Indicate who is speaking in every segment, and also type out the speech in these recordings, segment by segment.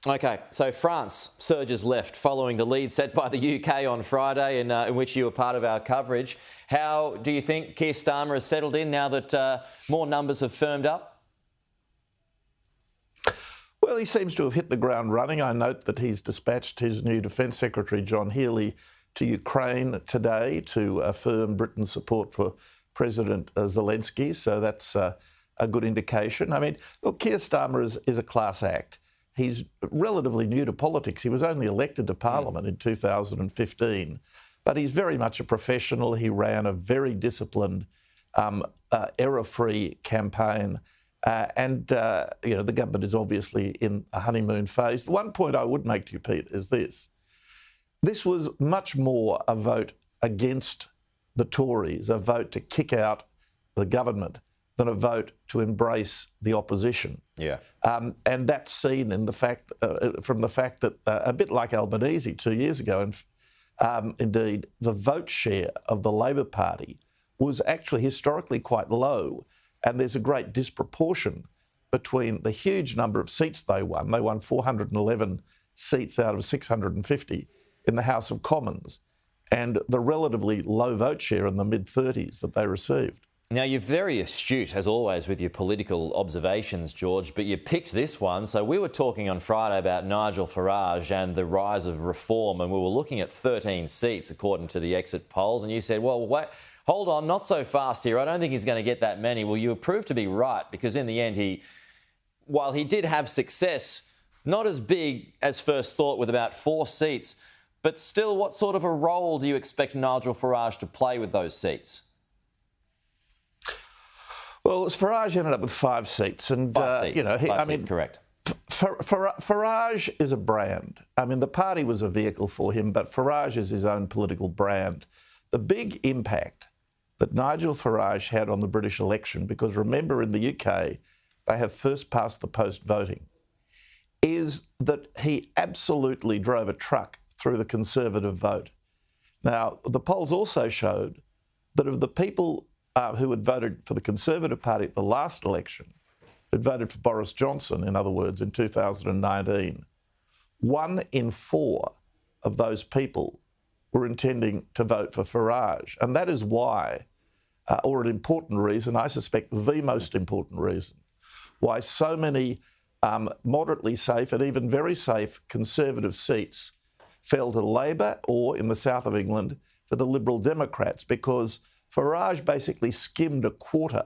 Speaker 1: Okay, so France surges left following the lead set by the UK on Friday, in which you were part of our coverage. How do you think Keir Starmer has settled in now that more numbers have firmed up?
Speaker 2: Well, he seems to have hit the ground running. I note that he's dispatched his new Defence Secretary, John Healey, to Ukraine today to affirm Britain's support for President Zelenskyy. So that's a good indication. I mean, look, Keir Starmer is a class act. He's relatively new to politics. He was only elected to Parliament in 2015, but he's very much a professional. He ran a very disciplined, error-free campaign. The government is obviously in a honeymoon phase. The one point I would make to you, Pete, is this. This was much more a vote against the Tories, a vote to kick out the government, than a vote to embrace the opposition.
Speaker 1: Yeah.
Speaker 2: And that's seen in the fact, from the fact that, a bit like Albanese 2 years ago, indeed, the vote share of the Labor Party was actually historically quite low. And there's a great disproportion between the huge number of seats they won. They won 411 seats out of 650 in the House of Commons, and the relatively low vote share in the mid-30s that they received.
Speaker 1: Now, you're very astute, as always, with your political observations, George, but you picked this one. So we were talking on Friday about Nigel Farage and the rise of reform, and we were looking at 13 seats, according to the exit polls, and you said, well, wait, hold on, not so fast here. I don't think he's going to get that many. Well, you proved to be right, because in the end, while he did have success, not as big as first thought with about 4 seats, but still, what sort of a role do you expect Nigel Farage to play with those seats?
Speaker 2: Well, Farage ended up with 5 seats, and
Speaker 1: 5 seats. Correct.
Speaker 2: Farage is a brand. I mean, the party was a vehicle for him, but Farage is his own political brand. The big impact that Nigel Farage had on the British election, because remember, in the UK, they have first past the post voting, is that he absolutely drove a truck through the Conservative vote. Now, the polls also showed that of the people who had voted for the Conservative Party at the last election, had voted for Boris Johnson, in other words, in 2019, 1 in 4 of those people were intending to vote for Farage. And that is why, or an important reason, I suspect the most important reason, why so many moderately safe and even very safe Conservative seats fell to Labor, or in the south of England, to the Liberal Democrats, because Farage basically skimmed a quarter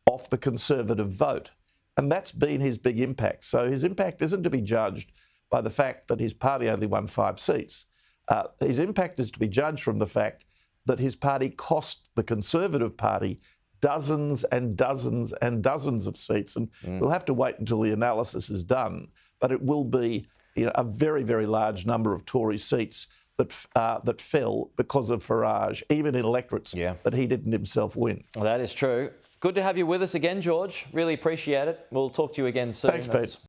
Speaker 2: off the Conservative vote. And that's been his big impact. So his impact isn't to be judged by the fact that his party only won 5 seats. His impact is to be judged from the fact that his party cost the Conservative Party dozens and dozens and dozens of seats. And we'll have to wait until the analysis is done. But it will be a very, very large number of Tory seats that fell because of Farage, even in electorates that he didn't himself win.
Speaker 1: Well, that is true. Good to have you with us again, George. Really appreciate it. We'll talk to you again soon.
Speaker 2: Thanks, Pete.